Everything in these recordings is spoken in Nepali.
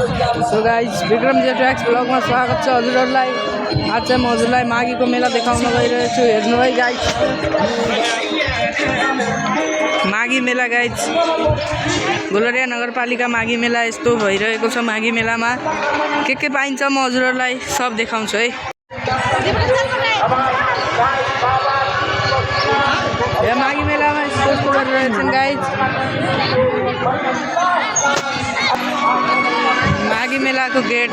सो गाइज विक्रम जे ट्र्याक्स ब्लगमा स्वागत छ हजुरहरूलाई। आज चाहिँ म हजुरलाई माघीको मेला देखाउन गइरहेको छु। हेर्नु है गाइज, माघी मेला गाइज, गोलरिया नगरपालिका माघी मेला यस्तो भइरहेको छ। माघी मेलामा के पाइन्छ म हजुरहरूलाई सब देखाउँछु है। यहाँ माघी मेलामा यस्तो गरिरहेछन् गाइज। माघी मेलाको गेट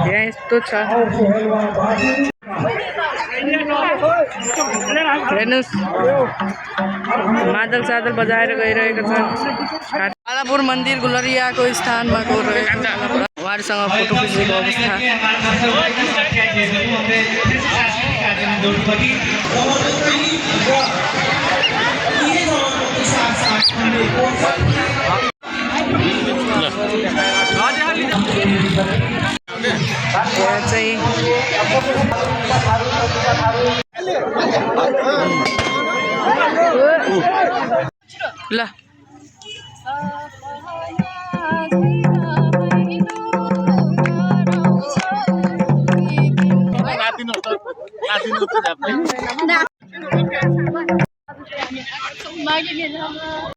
यहाँ यस्तो छ। हेर्नुहोस्, मादल सादल बजाएर गइरहेका छन्। कालापुर मन्दिर गुलरियाको स्थानमा गइरहेको छ। उहाँहरूसँग फोटो खिचेको अवस्था। यहाँ चाहिँ ल